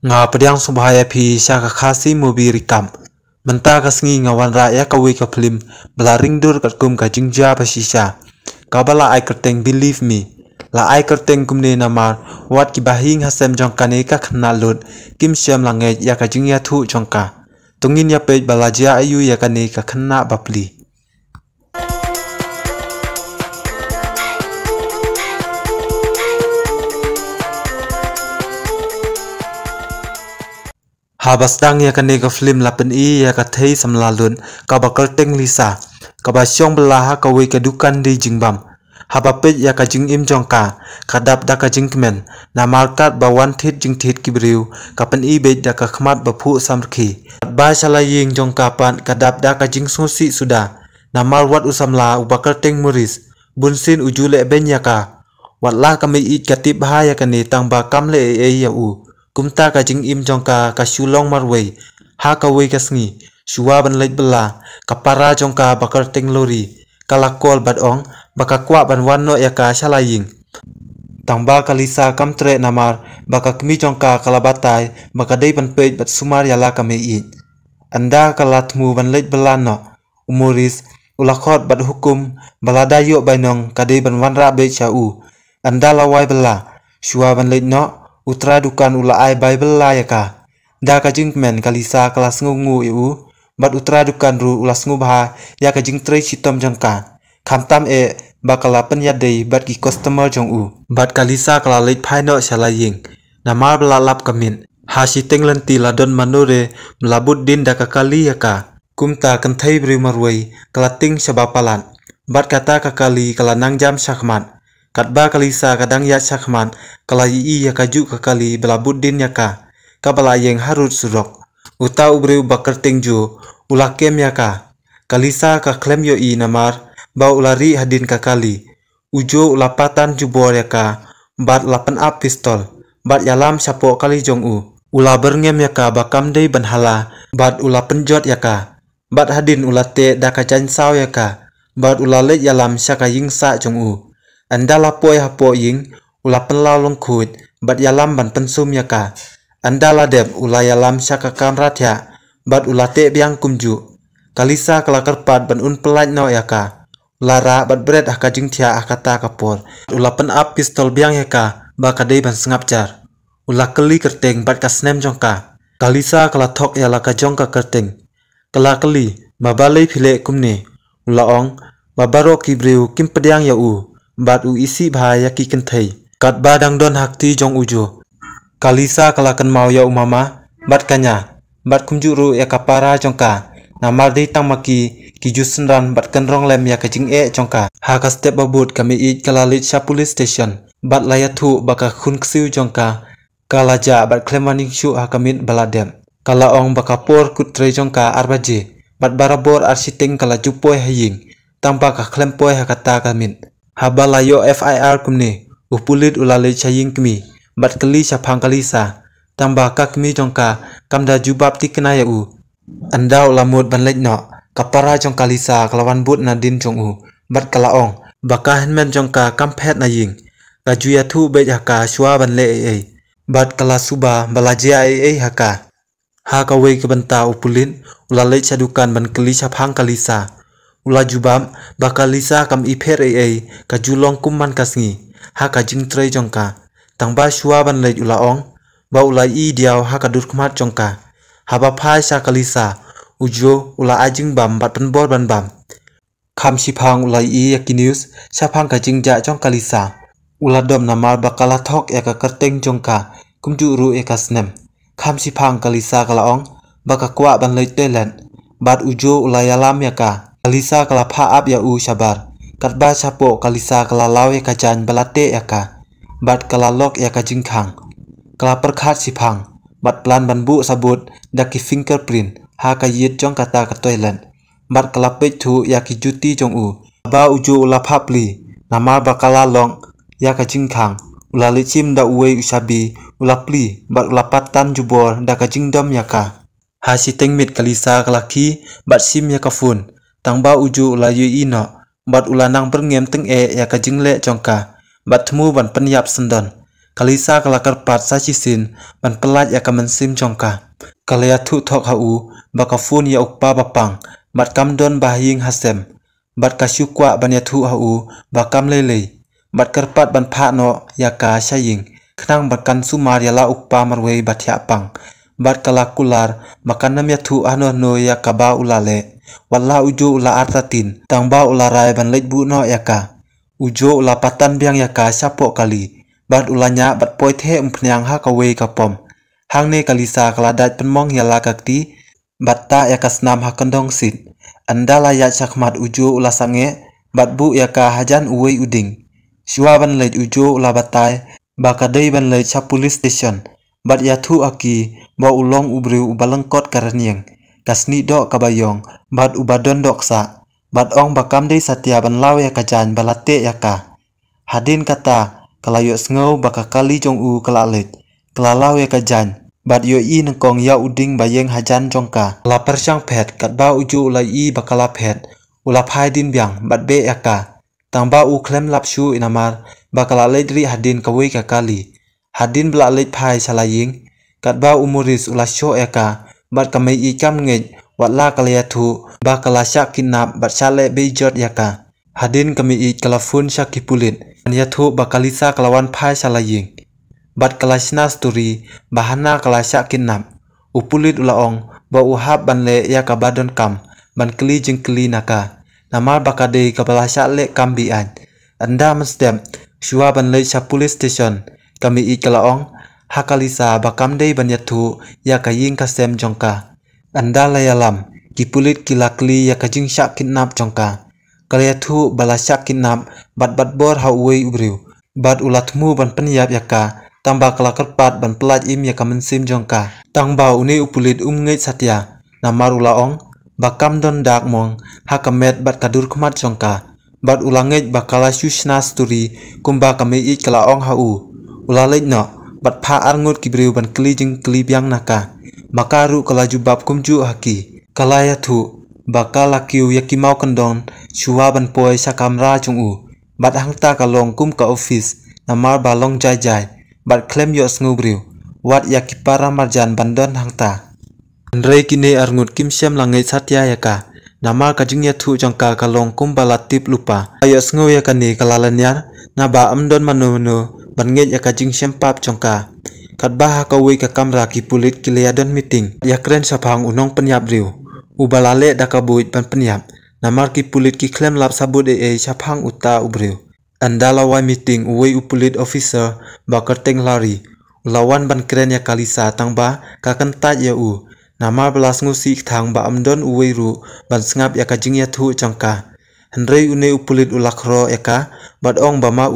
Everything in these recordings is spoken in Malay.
nga pediang subhaya phi sya ka khasi movie rikam menta ka sngi ngawan ra ya ka we ka film blaring dur kat kum ka jingja pa shisha kabala ai kerteng believe me la ai kerteng kumne namar wat ki bahing hasem jong kane ka khna lut kim syam lange ya ka jingya thu jongka tungin ya pej balaja ayu ya kane ka khna bapli habasdang ya kane ka film lapen I ya ka thei samlalun ka bakal teng lisa ka ba syong belaha ka we ka dukan di jingbam habapet ya ka jing im jongka kadap da ka jingkmen na markat ba wan thit jing thit kibriu ka pen I be da ka khmat ba phu samrkhi ba shala ying jongka pan kadap da ka jing sosi suda na mal wat usamla u bakal teng muris bunsin ujule ben ya ka watla ka me I katip ha ya kane tang ba kamle e ya u kumta ka jing im jongka ka shulong marwei ha ka wei ka sngi shuwa ban leit bela ka para jongka bakar teng lori kala kol bat ong baka kwa ban wan no ya ka shalaying tangba kalisa kamtre namar baka kmi jongka kala batai baka dei ban pej bat sumar yala ka me I anda kala thmu ban leit bela no umuris ulakhot bat hukum balada yo bainong ka dei ban wan ra be cha u anda lawai bela shuwa ban leit no utra dukan ula ai bible la ya ka da ka jingmen kalisa kelas ngungu u bat utra dukan ru ulas ngubha ya ka jing trei chitom jangka khamtam e bakala pen ya dei bat ki customer jong u bat kalisa kala leit phaino shalaying namar bla lap kamin ha si tenglenti ladon manure mlabut din da ka kali ya ka kumta kan thei bri marwei kala ting shabapalan bat kata ka kali kala nangjam shakman katba kalisa kadang ya shakman kala I ya kaju ka kali belabudin ya ka kabala yeng harut surok uta ubreu bakar tingju ulakem ya ka kalisa ka klem yo I namar ba ulari hadin ka kali ujo ulapatan jubor ya ka bat lapan up pistol bat yalam sapo kali jong u ula berngem ya ka bakam dei banhala bat ula penjot ya ka bat hadin ulate da ka jansau ya ka bat ulale yalam syaka yingsa jong u anda lapoi hapo ying ula penlau longkut bat yalam ban pensum ya ka anda ladem ula yalam syaka kamrat ya bat ulate biang kumju kalisa kala kerpat ban un pelaj no ya ka lara bat bret haka jing thia akata kapor ula pen up pistol biang ya ka ba kadei ban sngapjar ula keli kerteng bat ka snem jongka kalisa kala thok ya la ka jongka kerteng kala keli mabalei phile kumne ula ong babaro kibreu kim pediang ya u bat u isi bahaya ki kenthei kat badang don hakti jong ujo kalisa kalakan mau ya umama bat kanya bat kumjuru ya kapara jongka namar dei tangmaki ki jusnran bat kenrong lem ya kajing e jongka ha ka step babut kami I kalalit sha police station bat layathu baka khun ksiu jongka kalaja bat klemaning shu ha kamit baladem kala ong baka por kutre jongka arbaje bat barabor arsiting kala jupoi haying tangpa ka klempoi ha kata kamit habalayo FIR kumne upulit ulale chaying kmi bat kali syapang kalisa tamba ka kmi jongka kamda jubab tikna ya u anda ulamut ban leit no kapara jong kalisa kalawan but na din jong u bat kalaong baka henmen jongka kamphet na ying kajuya thu be haka shwa ban le e bat kala suba balajia e haka ha ka we kebenta upulin ulale chadukan ban kali syapang kalisa ula jubam bakalisa kam ipher e ka julong kumman kasngi ha ka jing trei jongka tangba shua ban leit ula ong ba ula I diaw ha ka dur khmat jongka haba phai sa kalisa ujo ula ajing bam bat penbor ban bam kham sipang ula I yaki news sapang ka jingja jong kalisa ula dom namar bakala thok ya ka kerteng jongka kumju ru e ka snem kham sipang kalisa kala ong baka kwa ban leit telen bat ujo ula yalam ya ka kalisa kala pha up ya u shabar katba sapo kalisa kala law ya ka jan balate ya ka bat kala lok ya ka jingkhang kala perkhat sipang bat plan banbu sabut daki fingerprint ha ka yit jong kata ka toilet bat kala pej thu ya ki juti jong u ba uju ula phapli namar bakala long ya ka jingkhang ula lichim da uwe usabi ula pli bat ula patan jubor da ka jingdom ya ka ha si tengmit kalisa kala ki bat sim ya ka phone tangba uju ula yu ino bat ula nang berngem teng e ya ka jingle jongka bat thmu ban penyap sendon kalisa kalakar pat sachisin ban pelat ya kamansim jongka kalaya thu thok hau bakafun ya ukpa bapang bat kamdon bahing hasem bat kasyukwa ban ya thu hau bakam lele bat karpat ban pha no ya ka saying knang bat kan sumar ya la ukpa marwei bat ya pang bat kalakular makanam ya thu ano no ya kaba ulale walla ujo ula artatin tangba ula rai ban lebu no ya ka ujo ula patan biang ya ka sapok kali bat ulanya bat poithe umpnyang ha kawe kapom hangne kalisa kaladat penmong ya la kakti batta ya kasnam ha kandong sit andala ya chakmat ujo ula sange bat bu ya ka hajan uwei uding shua ban leit ujo ula batai bakadei ban leit sa police station bat ya thu aki ba ulong ubriu ubalengkot karaniang kasni do kabayong bat ubadon doksa bat ong bakam dei satya ban law ya kajan balate ya ka hadin kata kalayo sngau bakakali jong u kalalet kalalaw ya kajan bat yo i nengkong ya uding bayeng hajan jongka la persang phet katba uju ulai i bakala phet ula phai din biang bat be ya ka tangba u klem lapshu inamar bakala ledri hadin kawe ka kali hadin bla let phai salaying katba umuris ula sho ya ka bat kamei i kam ngej watla kalaya thu bakala syak kinap bat sale bejot ya ka hadin kami i kalafun syakipulit ya thu bakalisa kalawan phai salaying bat kalasna story bahana kalasya kinap upulit ulaong ba uhab ban le ya kabadon kam ban kli jengkli naka namar bakade kabalasya le kambian anda mesdem shua ban le sa police station kami i kalaong hakalisa bakam dei ban yathu ya kaying kasem jongka anda layalam kipulit kilakli ya kajing syak kinap jongka kalyathu balasya kinap bat bor hauwei ubriu bat ulatmu ban penyap yaka tangba kalakar pat ban pelat im ya kamansim jongka tangba uni upulit ngej satya namar ulaong bakam don dak mong hakamet bat kadur kmat jongka bat ulangej bakala sushna story kumba kami i kalaong hau ulalej no bat pha arngut kibriu ban klijing klibyang naka makaru kalaju bab kumju haki kalaya thu bakala kiu yakimau kandon shua ban poi sakamra jungu bat hangta kalong kum ka office namar balong jai jai bat klem yo sngubriu wat yakipara marjan bandon hangta andrei kine arngut kimsem langai satya yaka namar kajing ya thu jongka kalong kum balatip lupa ayo sngu yakani kalalanyar na ba amdon manu ban ngej yakajing sempap jongka katba kawi ka kamra kipulit kileadon meeting yakren sapang unong penyap riu ubalale dakabuit ban penyap namar kipulit ki klem lap sabut sapang uta ubriu andala wa meeting uwei upulit officer bakar teng lari ulawan ban keren ya kalisa tangba kakentat ya u namar belas ngusi thang ba amdon uwei ru ban sngap ya kajing ya thu jangka hendrei une upulit ulakro eka bat ong bama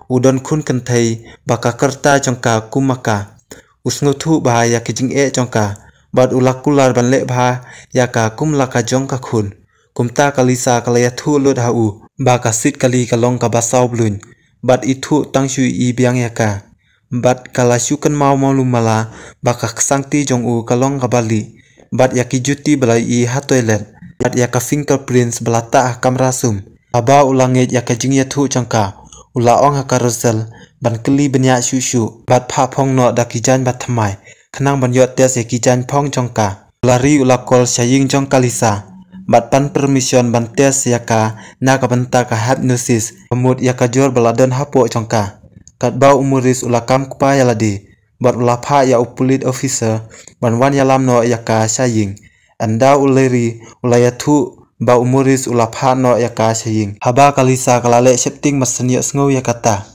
udon kun kenthei baka kerta jangka kumaka usngu thu ba ya kajing jangka bat ulakular ban le bha ya ka kum laka jongka khun kumta kalisa kalaya thu lut hau baka sit kali kalong ka basau blun bat ithu tangshu i biang yaka bat kala syukan mau lumala baka ksangti jong u kalong ka bali bat yaki juti balai i ha toilet bat yaka fingerprints belata kamera sum aba ulange yaka jing yathu jangka ulaong ha carousel ban kli benya shushu bat pha phong no dakijan bat thamai khnang ban yot tes yakijan phong jongka lari ulakol saying jong kalisa bat pan permission ban tes yaka na kabanta ka hypnosis pemut yaka jor baladon hapo jongka katba umuris ulakam kupa yaladi bat ulapha ya upulit officer ban wan yalam no yaka saying anda uleri ulayathu ba umuris ulapha no yaka saying haba kalisa kalale shifting masanya sngo yakata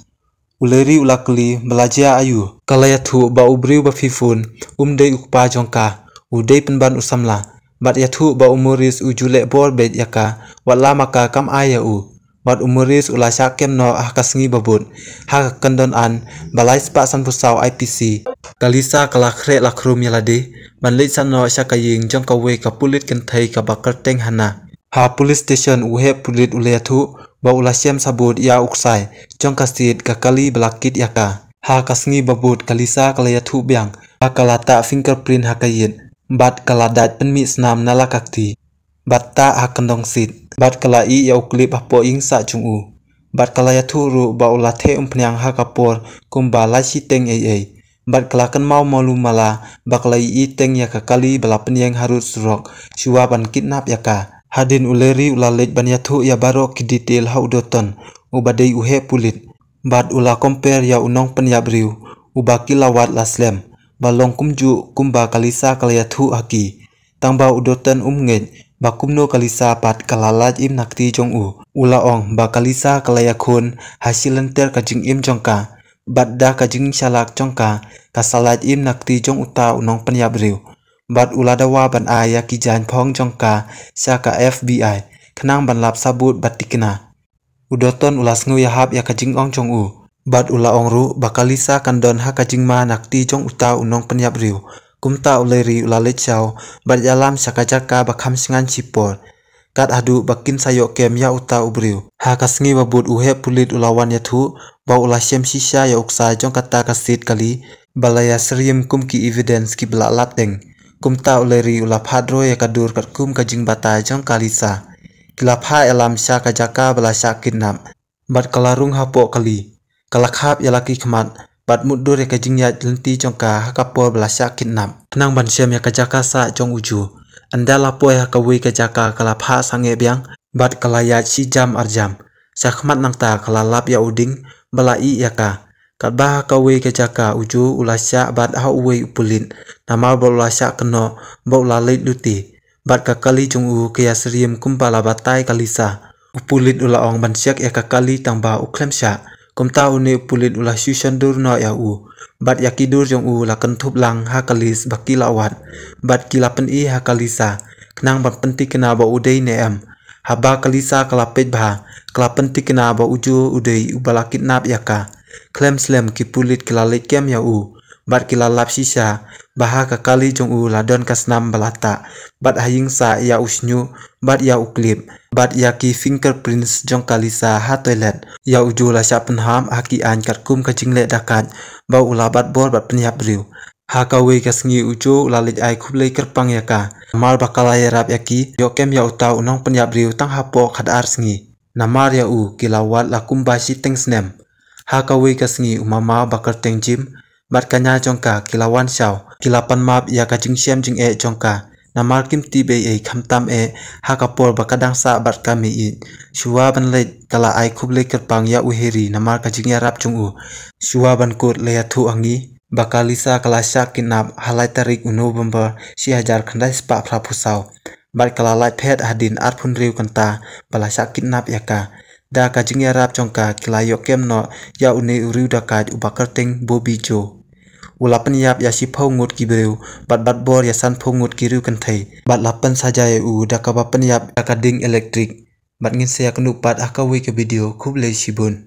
uleri ulakli belaja ayu kalayathu ba ubriu ba fifun umdei ukpa jongka udei penban usamla bat yathu ba umuris ujule bor bet yaka wala maka kam aya bat umuris ula syakem no kasngi babut ha kandon an balai spa san pusau IPC kalisa kalakhre lakhrum yalade ban le san no syakaying jong kawe ka pulit kenthai ka bakar teng hana ha police station uhe pulit ulayathu ba ula syam sabut ya uksai jong kasit ka kali balakit yaka ha kasngi babut kalisa kalayathu biang kalata fingerprint hakayin bat kaladat penmi snam nalakakti bat ta hakandong sit bat kalai ya uklip hapo ing sa chungu bat kalaya thuru ba ulathe umpnyang ha kapor kumba la si teng ei bat kalakan mau malu mala baklai I teng ya kakali balapen yang harut surok suaban kidnap yaka hadin uleri ulalej ban yathu ya barok ki detail ha udoton ubadei uhe pulit bat ula compare ya unong penyabriu ubaki lawat laslem balong kumju kumba kalisa kalayathu haki tangba udotan umnget bakumno kalisa pat kalalaj im nakti jong ula ong ba kalisa kalayakun hasilenter kajing im jongka bat da kajing shalak jongka kasalaj im nakti jong uta unong penyabriu bat ula dawa ban aya ki jan phong jongka saka FBI kenang ban lap sabut batikna udoton ulas ngu yahap ya kajing ong jong bat ula ong ru bakalisa kandon ha kajing ma nakti jong uta unong penyabriu kumta uleri ulalej chau bat yalam sakajaka bakham singan sipor kat adu bakin sayok kem ya uta ubriu ha kasngi babut uhe pulit ulawan yathu ba ula shem sisa ya uksa jong kata kasit kali balaya seriem kum ki evidence ki belalat deng kumta uleri ula phadro ya kadur kat kum kajing bata jong kalisa kilapha elam sya kajaka bala sya kidnap bat kalarung hapo kali kalakhap ya laki khmat bat mudur ya kajing ya lenti jongka ha kapor bala sya kidnap kenang ban shem ya kajaka sa jong uju anda lapo ya kawi kajaka kalapha sange biang bat kalaya si jam arjam sakhmat nangta kalalap ya uding balai yaka katbah kawi kajaka uju ulasya bat ha uwe upulin namal bolasya keno ba ulalait luti bat kakali jong kaya seriem kumpala batai kalisa upulit ula ong bansyak ya kakali tangba uklemsya kumta une upulit ula syushandur no ya bat yakidur jong lakan thup lang ha kalis baki lawat bat kilapen ha kalisa kenang bat penti kena ba udai neam haba kalisa kalapet bah kelapen ti kena ba uju udai ubala kidnap yaka klem slem ki pulit kilalit kem ya bat kilalap sisa baha kakali jong ladon kasnam balata bat hayingsa ya usnyu bat ya uklip bat ya ki fingerprints jong kalisa ha toilet ya uju la sya penham haki an kat kum kajing le dakat ba ulabat bor bat penyap briu ha kawe kasngi uju lalit ai khublei kerpang yaka mal bakala yarap yaki yokem ya utau unong penyap briu tang hapo khadar sngi namar ya kilawat lakum basi teng snem ha kawe kasngi umama bakar teng jim bat kanya jongka kilawan shaw kilapan map ya kajing syam jing jongka namar kim ti be khamtam ha kapor bakadang sa bat kami shua ban le kala ai khuble kerpang ya uheri namar kajing ya rap jong shua ban kut le thu angi bakalisa kalasya kinap halai tarik November 2000 khandai spa phraphusau bat kala lai phet hadin arphun riu kanta balasya kinap yaka da kajing ya rap jongka kilayo kemno ya une uriu dakat ubakar teng Bobby Jo ulapan yap ya si phongut kibreu bat bor ya san phongut kiru kanthai bat lapan saja ya dakabapan yap dakading elektrik bat ngin se yaknu pat akawi ke video khub le sibun